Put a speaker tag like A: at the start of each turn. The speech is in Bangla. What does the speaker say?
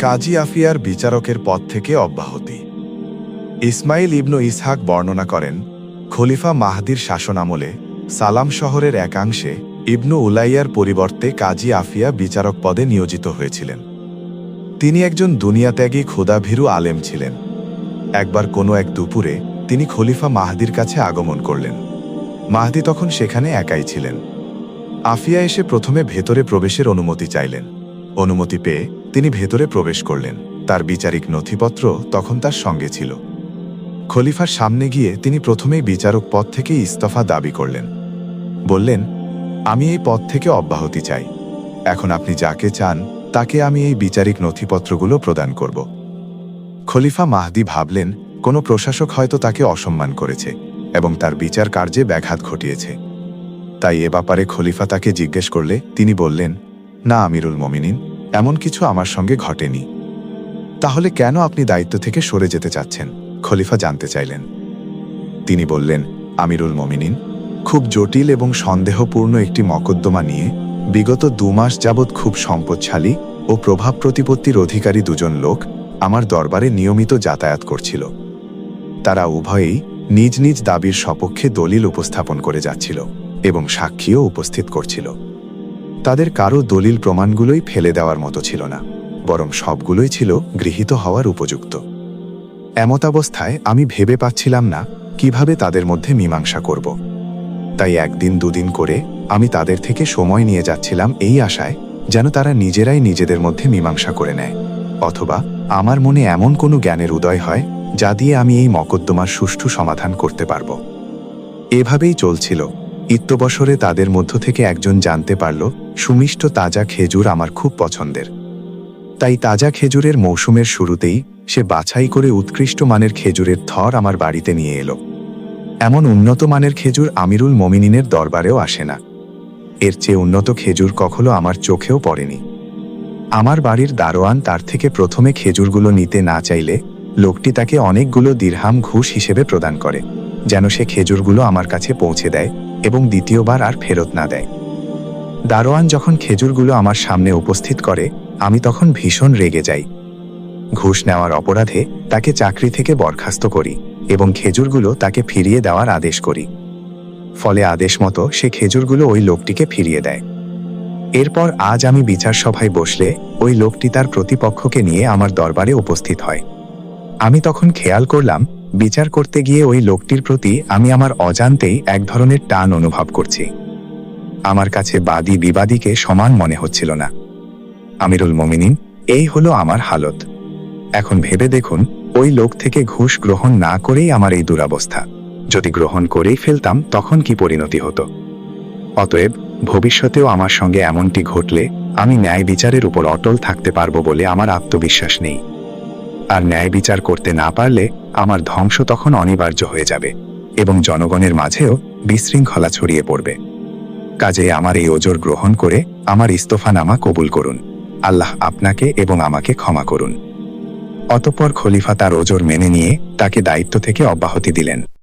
A: কাজী আফিয়ার বিচারকের পদ থেকে অব্যাহতি। ইসমাইল ইবনু ইসহাক বর্ণনা করেন, খলিফা মাহদির শাসনামলে সালাম শহরের একাংশে ইবনু উলাইয়ার পরিবর্তে কাজী আফিয়া বিচারক পদে নিয়োজিত হয়েছিলেন। তিনি একজন দুনিয়াত্যাগী ক্ষুধাভীরু আলেম ছিলেন। একবার কোনো এক দুপুরে তিনি খলিফা মাহদির কাছে আগমন করলেন। মাহদি তখন সেখানে একাই ছিলেন। আফিয়া এসে প্রথমে ভেতরে প্রবেশের অনুমতি চাইলেন। অনুমতি পেয়ে তিনি ভেতরে প্রবেশ করলেন। তার বিচারিক নথিপত্র তখন তার সঙ্গে ছিল। খলিফার সামনে গিয়ে তিনি প্রথমেই বিচারক পদ থেকে ইস্তফা দাবি করলেন। বললেন, আমি এই পদ থেকে অব্যাহতি চাই। এখন আপনি যাকে চান তাকে আমি এই বিচারিক নথিপত্রগুলো প্রদান করব। খলিফা মাহদি ভাবলেন, কোনো প্রশাসক হয়তো তাকে অসম্মান করেছে এবং তার বিচার কার্যে ব্যাঘাত ঘটিয়েছে। তাই এ ব্যাপারে খলিফা তাকে জিজ্ঞেস করলে তিনি বললেন, না আমিরুল মোমিনিন, এমন কিছু আমার সঙ্গে ঘটেনি। তাহলে কেন আপনি দায়িত্ব থেকে সরে যেতে চাচ্ছেন? খলিফা জানতে চাইলেন। তিনি বললেন, আমিরুল মোমিনিন, খুব জটিল এবং সন্দেহপূর্ণ একটি মকদ্দমা নিয়ে বিগত 2 মাস যাবৎ খুব সম্পদশালী ও প্রভাব প্রতিপত্তির অধিকারী দুজন লোক আমার দরবারে নিয়মিত যাতায়াত করছিল। তারা উভয়েই নিজ নিজ দাবির সপক্ষে দলিল উপস্থাপন করে যাচ্ছিল এবং সাক্ষীও উপস্থিত করছিল। তাদের কারো দলিল প্রমাণগুলোই ফেলে দেওয়ার মতো ছিল না, বরং সবগুলোই ছিল গৃহীত হওয়ার উপযুক্ত। এমতাবস্থায় আমি ভেবে পাচ্ছিলাম না কিভাবে তাদের মধ্যে মীমাংসা করব। তাই 1 দিন 2 দিন করে আমি তাদের থেকে সময় নিয়ে যাচ্ছিলাম এই আশায় যেন তারা নিজেরাই নিজেদের মধ্যে মীমাংসা করে নেয়, অথবা আমার মনে এমন কোনো জ্ঞানের উদয় হয় যা দিয়ে আমি এই মকদ্দমার সুষ্ঠু সমাধান করতে পারব। এভাবেই চলছিল। ইত্যবসরে তাদের মধ্য থেকে একজন জানতে পারল সুমিষ্ট তাজা খেজুর আমার খুব পছন্দের। তাই তাজা খেজুরের মৌসুমের শুরুতেই সে বাছাই করে উৎকৃষ্ট মানের খেজুরের থর আমার বাড়িতে নিয়ে এলো। এমন উন্নত মানের খেজুর আমিরুল মোমিনিনের দরবারেও আসে না। এর চেয়ে উন্নত খেজুর কখনো আমার চোখেও পড়েনি। আমার বাড়ির দারোয়ান তার থেকে প্রথমে খেজুরগুলো নিতে না চাইলে লোকটি তাকে অনেকগুলো দিরহাম ঘুষ হিসেবে প্রদান করে, যেন সে খেজুরগুলো আমার কাছে পৌঁছে দেয় এবং দ্বিতীয়বার আর ফেরত না দেয়। দারোয়ান যখন খেজুরগুলো আমার সামনে উপস্থিত করে আমি তখন ভীষণ রেগে যাই। ঘুষ নেওয়ার অপরাধে তাকে চাকরি থেকে বরখাস্ত করি এবং খেজুরগুলো তাকে ফিরিয়ে দেওয়ার আদেশ করি। ফলে আদেশ মতো সে খেজুরগুলো ওই লোকটিকে ফিরিয়ে দেয়। এরপর আজ আমি বিচার সভায় বসলে ওই লোকটি তার প্রতিপক্ষকে নিয়ে আমার দরবারে উপস্থিত হয়। আমি তখন খেয়াল করলাম বিচার করতে গিয়ে ওই লোকটির প্রতি আমি আমার অজান্তেই এক ধরনের টান অনুভব করছি। আমার কাছে বাদী বিবাদীকে সমান মনে হচ্ছিল না। আমিরুল মোমিনিন, এই হলো আমার হালত। এখন ভেবে দেখুন, ওই লোক থেকে ঘুষ গ্রহণ না করেই আমার এই দুরবস্থা। যদি গ্রহণ করেই ফেলতাম তখন কি পরিণতি হতো? অতএব ভবিষ্যতেও আমার সঙ্গে এমনটি ঘটলে আমি ন্যায় বিচারের উপর অটল থাকতে পারবো বলে আমার আত্মবিশ্বাস নেই। আর ন্যায় বিচার করতে না পারলে আমার ধ্বংস তখন অনিবার্য হয়ে যাবে এবং জনগণের মাঝেও বিশৃঙ্খলা ছড়িয়ে পড়বে। কাজেই আমার এই ওজর গ্রহণ করে আমার ইস্তফানামা কবুল করুন। আল্লাহ আপনাকে এবং আমাকে ক্ষমা করুন। অতঃপর খলিফা তার ওজর মেনে নিয়ে তাকে দায়িত্ব থেকে অব্যাহতি দিলেন।